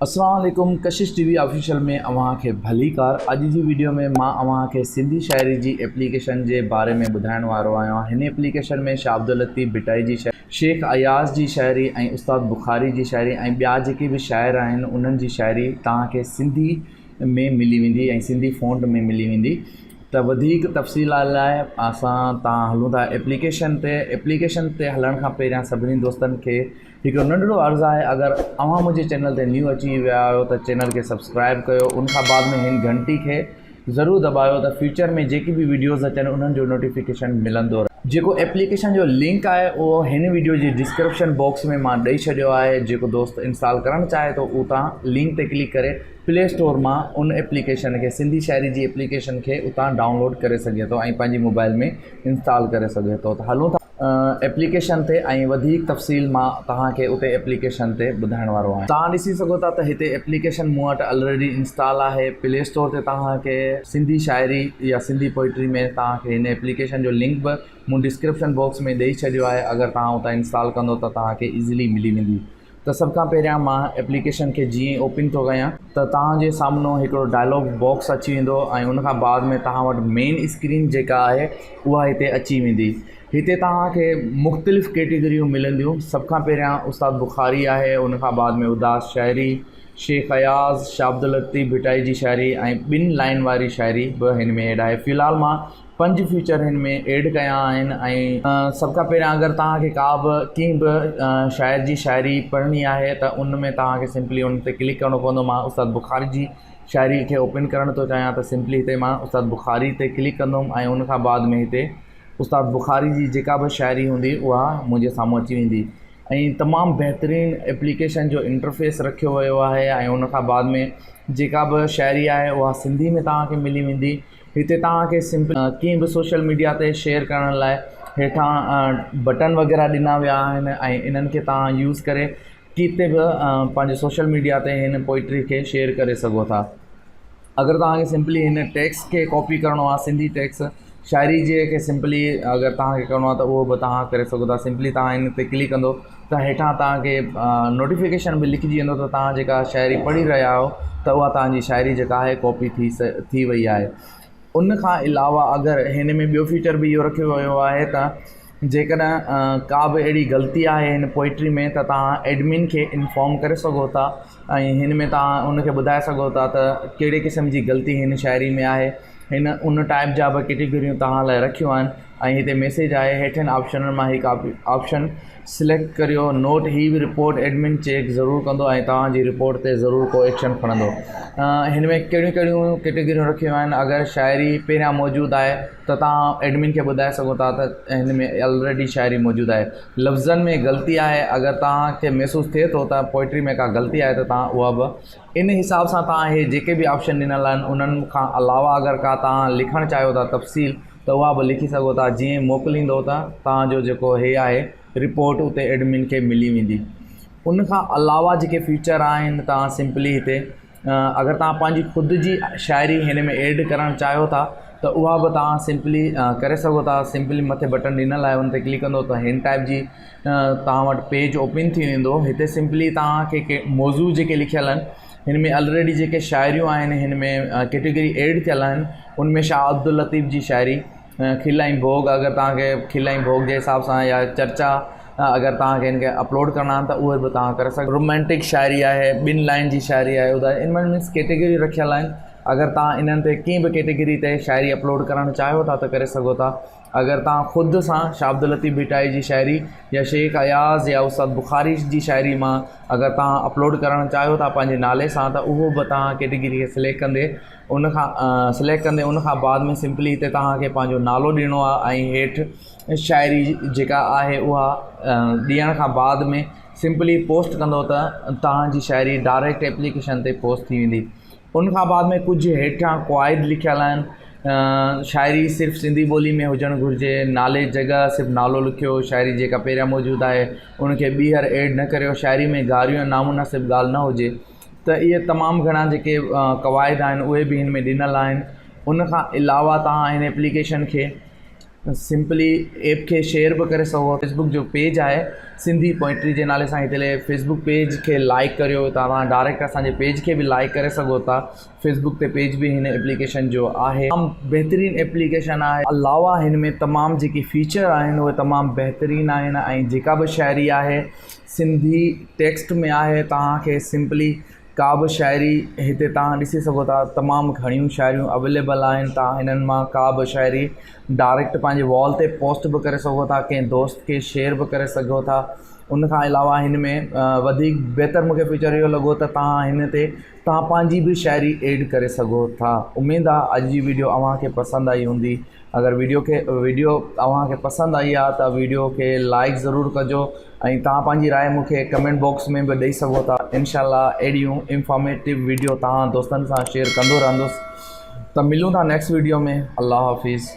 अस्सलाम वालेकुम। कशिश TV official में अवां खे भली कार। अॼु जी वीडियो में मां अवां खे सिंधी शायरी जी एप्लीकेशन जे बारे में ॿुधाइण वारो आहियां। हिन एप्लीकेशन में शाह अब्दुल लतीफ़ भिटाई जी शायरी, शेख अयाज़ जी शायरी ऐं उस्ताद बुखारी जी शायरी ऐं ॿिया जेके बि शाइर आहिनि उन्हनि जी शायरी तव्हांखे सिंधी में मिली वेंदी ऐं सिंधी फ़ॉन्ट में मिली वेंदी। त वधीक तफ़सीलात लाइ असां तव्हां हलूं था एप्लीकेशन ते हलण खां पहिरियां सभिनी दोस्तनि खे हिकिड़ो नंढिड़ो अर्ज़ु आहे, अगरि अव्हां मुंहिंजे चैनल ते न्यू अची विया आहियो त चैनल खे सब्सक्राइब कयो। उनखां बाद में हिन घंटी खे ज़रूरु दॿायो त फ्यूचर में जेकी बि वीडियोज़ अचनि उन्हनि जो नोटिफिकेशन मिलंदो रहे। जेको एप्लीकेशन जो लिंक आहे उहो हिन वीडियो जी डिस्क्रिप्शन बॉक्स में मां ॾेई छॾियो आहे। जेको दोस्त इंस्टॉल करणु चाहे थो उहो तव्हां लिंक ते क्लिक करे प्ले स्टोर मां उन एप्लीकेशन खे, सिंधी शायरी जी एप्लीकेशन खे उतां डाउनलोड करे सघे थो ऐं पंहिंजी मोबाइल में इंस्टॉल करे सघे थो। त हलूं था एप्लीकेशन ते ऐं वधीक तफ़सील मां तव्हांखे उते एप्लीकेशन ते ॿुधाइण वारो आहियां। तव्हां ॾिसी सघो था त हिते एप्लीकेशन मूं वटि ऑलरेडी इंस्टॉल आहे। प्ले स्टोर ते तव्हांखे सिंधी शायरी या सिंधी पोइट्री में तव्हांखे हिन एप्लीकेशन जो लिंक बि मूं डिस्क्रिप्शन बॉक्स में ॾेई छॾियो आहे। अगरि तव्हां उतां इंस्टॉल कंदो त तव्हांखे ईज़िली मिली वेंदी। त सभ खां पहिरियां मां एप्लीकेशन खे जीअं ओपन थो कयां त तव्हांजे साम्हूं हिकिड़ो डायलॉग बॉक्स अची वेंदो ऐं उनखां बाद में तव्हां वटि मेन स्क्रीन जेका आहे उहा हिते अची वेंदी। हिते तव्हांखे मुख़्तलिफ़ कैटेगरियूं मिलंदियूं। सभ खां पहिरियां उस्ताद बुखारी आहे, उनखां बाद में उदास शायरी, शेख अयाज़, शाह अब्दुल लतीफ़ भिटाई जी शायरी ऐं 2 लाइन वारी शायरी बि हिन में ऐड आहे। फ़िलहालु मां 5 फीचर हिन में ऐड कया आहिनि ऐं सभ खां पहिरियां अगरि तव्हांखे का बि कंहिं बि शाइर जी शायरी पढ़णी आहे त उन में तव्हांखे सिंपली उन ते क्लिक करिणो पवंदो। मां उस्ताद बुखारी जी शायरी खे ओपन करणु थो चाहियां त सिंपली हिते मां उस्ताद बुखारी ते क्लिक कंदुमि ऐं उनखां बाद में हिते उस्ताद बुखारी जी जेका बि शायरी हूंदी उहा मुंहिंजे साम्हूं अची वेंदी। ऐं तमामु बहितरीनु एप्लीकेशन जो इंटरफेस रखियो वियो आहे ऐं उनखां बाद में जेका बि शायरी आहे उहा सिंधी में तव्हांखे मिली वेंदी। हिते तव्हांखे सिंपल कंहिं बि सोशल मीडिया ते शेयर करण लाइ हेठां बटन वग़ैरह ॾिना विया आहिनि ऐं इन्हनि खे तव्हां यूज़ करे किथे बि पंहिंजे सोशल मीडिया ते हिन पोइट्री खे शेयर करे सघो था। अगरि तव्हांखे सिंपली हिन टेक्स्ट खे कॉपी करिणो आहे, सिंधी टेक्स्ट शायरी जे खे सिंपली अगरि तव्हांखे करिणो आहे त उहो बि तव्हां करे सघो था। सिंपली तव्हां हिन ते क्लिक कंदो त हेठां तव्हांखे नोटिफिकेशन बि लिखिजी वेंदो त तव्हां जेका शायरी पढ़ी रहिया आहियो त उहा तव्हांजी शायरी जेका आहे कॉपी थी वई आहे। उन खां अलावा अगरि हिन में ॿियो फीचर बि इहो रखियो वियो आहे त जेकॾहिं का बि अहिड़ी ग़लती आहे हिन पोइट्री में त तव्हां एडमिन खे इंफॉर्म करे सघो था ऐं हिन में तव्हां उनखे ॿुधाए सघो था त कहिड़े क़िस्म जी ग़लती हिन शायरी में आहे। हिन उन टाइप जा बि कैटेगरियूं तव्हां लाइ रखियूं आहिनि ऐं हिते मैसेज आहे। हेठिन ऑप्शननि मां हिकु ऑप्शन सिलेक्ट करियो, नोट ही बि रिपोर्ट एडमिन चेक ज़रूरु कंदो ऐं तव्हांजी रिपोर्ट ते ज़रूरु को एक्शन खणंदो। हिन में कहिड़ियूं कहिड़ियूं कैटेगरियूं रखियूं आहिनि। अगरि शायरी पहिरियां मौजूदु आहे त तव्हां एडमिन खे ॿुधाए सघो था त हिन में ऑलरेडी शायरी मौजूदु आहे। लफ़्ज़नि में ग़लती आहे, अगरि तव्हांखे महसूसु थिए थो त पोइट्री में का ग़लती आहे त तव्हां उहा बि इन हिसाब सां तव्हां इहे जेके बि ऑप्शन ॾिनल आहिनि उन्हनि खां अलावा अगरि का तव्हां लिखणु चाहियो था तफ़सील त उहा बि लिखी सघो था। जीअं मोकिलींदो त तव्हांजो जेको हे आहे रिपोर्ट उते एडमिन खे मिली वेंदी। उन खां अलावा जेके फीचर आहिनि तव्हां सिंपली हिते अगरि तव्हां पंहिंजी ख़ुदि जी शायरी हिन में ऐड करणु चाहियो था त उहा बि तव्हां सिंपली करे सघो था। सिंपली मथे बटन ॾिनल आहे उन ते क्लिक कंदो त हिन टाइप जी तव्हां वटि पेज ओपन थी वेंदो। हिते सिंपली तव्हांखे मौज़ू जेके लिखियल आहिनि हिन में ऑलरेडी जेके शायरियूं आहिनि हिन में कैटेगरी ऐड थियल आहिनि। उनमें शाह अब्दुल लतीफ़ जी शायरी, खिल ऐं भोग, अगरि तव्हांखे खिल ऐं भोग जे हिसाब सां या चर्चा अगरि तव्हांखे हिन खे अपलोड करणा आहिनि त उहे बि तव्हां करे सघो। रोमांटिक शायरी आहे, 2 लाइन जी शायरी आहे, ॿुधाए इन में मीन्स कैटेगरी रखियल आहिनि। अगरि तव्हां इन्हनि ते कंहिं बि कैटेगरी ते शायरी अपलोड करणु चाहियो था त करे सघो था। अगरि तव्हां ख़ुदि सां शाह अब्दुल लतीफ़ भिटाई जी शायरी या शेख अयाज़ या उस्ताद बुखारी जी शायरी मां अगरि तव्हां अपलोड करणु चाहियो था पंहिंजे नाले सां त उहो बि तव्हां कैटेगरी खे सिलेक्ट कंदे उनखां बाद में सिंपली हिते तव्हांखे पंहिंजो नालो ॾियणो आहे ऐं हेठि शायरी जेका आहे उहा ॾियण खां बाद में सिंपली पोस्ट कंदो त तव्हांजी शायरी डायरेक्ट एप्लीकेशन ते पोस्ट थी वेंदी। उनखां बाद में कुझु हेठां क़वाइद लिखियल आहिनि। शायरी सिर्फ़ु सिंधी ॿोली में हुजणु घुरिजे, नाले जॻह सिर्फ़ु नालो लिखियो, शायरी जेका पहिरियां मौजूदु आहे उनखे ॿीहर ऐड न करियो, शायरी में गारियूं ऐं नामुनासिब ॻाल्हि न हुजे। त इहे तमामु घणा जेके क़वाइद आहिनि उहे बि हिन में ॾिनल आहिनि। उनखां अलावा तव्हां हिन एप्लीकेशन खे सिंपली ऐप के शेयर भी करे सघो। फेसबुक जो पेज है सिंधी पोइट्री के नाले से हिते फेसबुक पेज के लाइक करियो तव्हां डायरेक्ट असांजे पेज के भी लाइक करे सघो था। फेसबुक ते पेज भी हिन एप्लीकेशन जो आहे तमामु बेहतरीन एप्लीकेशन है। अलावा हिन में तमामु जेकी फीचर आहिनि उहे तमामु बेहतरीन आहिनि ऐं जेका भी शायरी आहे सिंधी टेक्स्ट में आहे। तव्हांखे सिंपली का भी शायरी हिते तव्हां ॾिसी सघो था। तमामु घणियूं शायरियूं अवेलेबल आहिनि। तव्हां हिननि मां का भी शायरी डायरेक्ट पंहिंजे वॉल ते पोस्ट भी करे सघो था, कंहिं दोस्त के शेयर भी करे सघो था। उन खां अलावा हिन में वधीक बहितर मूंखे फीचर इहो लॻो त तव्हां हिन ते तव्हां पंहिंजी भी शायरी ऐड करे सघो था। उमेद आहे अॼु जी वीडियो अव्हांखे पसंदि आई हूंदी। अगर वीडियो अव्हांखे पसंदि आई आहे त वीडियो के लाइक ज़रूरु कजो ऐं तव्हां पंहिंजी राय मूंखे कमेंट बॉक्स में भी ॾेई सघो था। इंशाल्लाह अहिड़ियूं इंफॉर्मेटिव वीडियो तव्हां दोस्तनि सां शेयर कंदो रहंदुसि। त मिलूं था नेक्स्ट वीडियो में। अल्लाह हाफ़िज़।